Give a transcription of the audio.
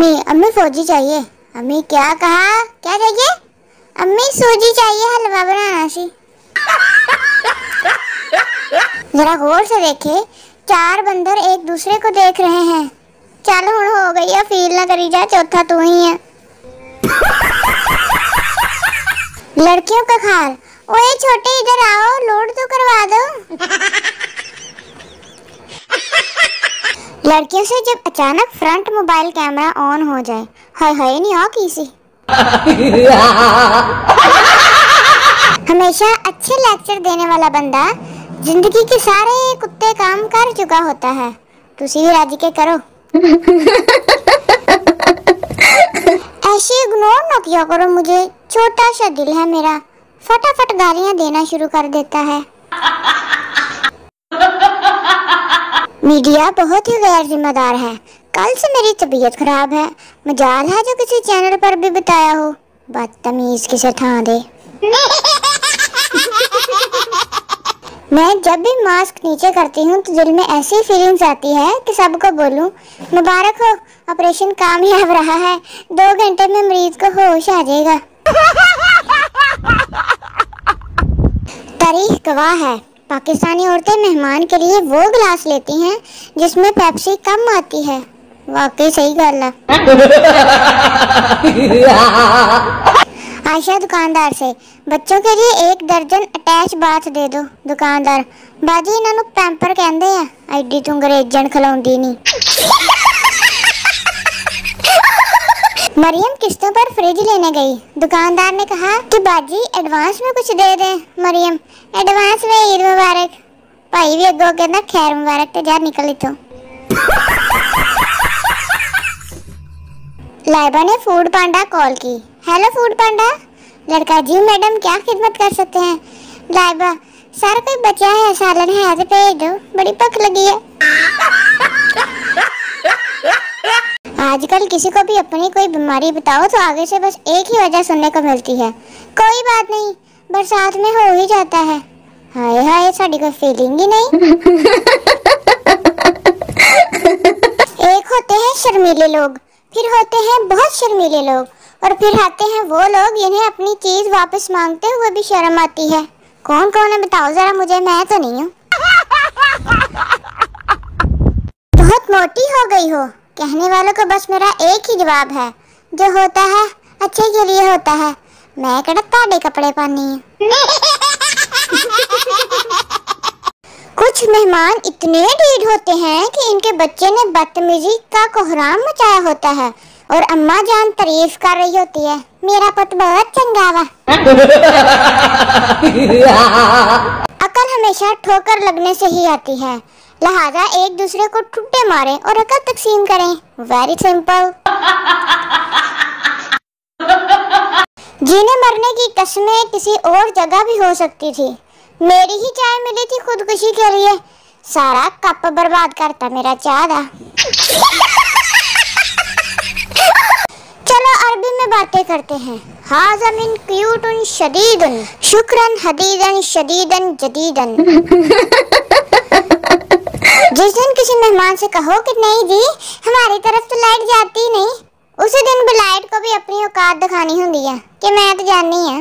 अम्मी फौजी चाहिए। अम्मी क्या कहा, क्या चाहिए? अम्मी सूजी चाहिए, हलवा बनाना सी। जरा गौर से देखे, 4 बंदर एक दूसरे को देख रहे हैं। चल हुण हो गई है, फील ना करी जा, चौथा तू ही है। लड़कियों का खाल, ओए छोटे इधर आओ, लोड तो करवा दो। लड़कियों से जब अचानक फ्रंट मोबाइल कैमरा ऑन हो जाए, हाय हाय नहीं आ किसी। हमेशा अच्छे लेक्चर देने वाला बंदा जिंदगी के सारे कुत्ते काम कर चुका होता है। तुसी भी राजी के करो। ऐसे इग्नोर न किया करो मुझे, छोटा सा दिल है मेरा, फटाफट गालियां देना शुरू कर देता है। मीडिया बहुत ही गैर जिम्मेदार है। कल से मेरी तबीयत खराब है, मजाल है जो किसी चैनल पर भी बताया हो। बदतमीज किसे था दे। मैं जब भी मास्क नीचे करती हूँ तो दिल में ऐसी फीलिंग्स आती है कि सबको बोलूं मुबारक हो, ऑपरेशन कामयाब रहा है, 2 घंटे में मरीज को होश आ जाएगा। तारीख गवाह है, पाकिस्तानी औरतें मेहमान के लिए वो गिलास लेती हैं जिसमें पेप्सी कम आती है। वाकई सही गल है। आयशा दुकानदार से, बच्चों के लिए 1 दर्जन अटैच बाथ दे दो। दुकानदार, बाजी इन्हों पैंपर कहंदे आ, एडी तू अंग्रेजन खिलाउंदी नहीं। मरियम किस्तों पर फ्रिज लेने गई। दुकानदार ने कहा कि बाजी एडवांस में कुछ दे दे। मरियम, एडवांस में ईद मुबारक। भाई भी अगो कहना खैर मुबारक, ते जा निकल इथों। लाइबा ने फूड पांडा कॉल की। हेलो फूड पांडा। लड़का, जी मैडम क्या खिदमत कर सकते हैं? लाइबा, सर कोई बचा है, सालन है तो भेज दो, बड़ी भूख लगी है। आजकल किसी को भी अपनी कोई बीमारी बताओ तो आगे से बस एक ही वजह सुनने को मिलती है, कोई बात नहीं, बरसात में हो ही जाता है। हाय हाय, साड़ी कोई फीलिंग ही नहीं। एक होते हैं शर्मीले लोग, फिर होते हैं बहुत शर्मीले लोग, और फिर आते हैं वो लोग जिन्हें अपनी चीज वापस मांगते हुए भी शर्म आती है। कौन कौन है बताओ जरा मुझे, मैं तो नहीं हूँ। बहुत मोटी हो गई हो, कहने वालों को बस मेरा एक ही जवाब है, जो होता है अच्छे के लिए होता है। मैं कड़ा ताड़े कपड़े पानी है। कुछ मेहमान इतने ढीठ होते हैं कि इनके बच्चे ने बदतमीजी का कोहराम मचाया होता है और अम्मा जान तारीफ कर रही होती है, मेरा पुत बहुत चंगा वा। अकल हमेशा ठोकर लगने से ही आती है, लिहाजा एक दूसरे को ठुड्डे मारें और अकल तकसीम करें। Very simple. जीने मरने की कस्में किसी और जगह भी हो सकती थी। मेरी ही चाय मिली थी खुदकुशी के लिए, सारा कप बर्बाद करता मेरा चाय दा। चलो अरबी में बातें करते हैं। हाज़ा मिन क्यूटुन शदीदुन शुक्रन हदीदन शदीदन जदीदन। जिस दिन किसी मेहमान से कहो कि नहीं जी हमारी तरफ तो लाइट जाती नहीं, उसी दिन भी लाइट को भी अपनी औकात दिखानी होती है कि मैं तो जाननी है।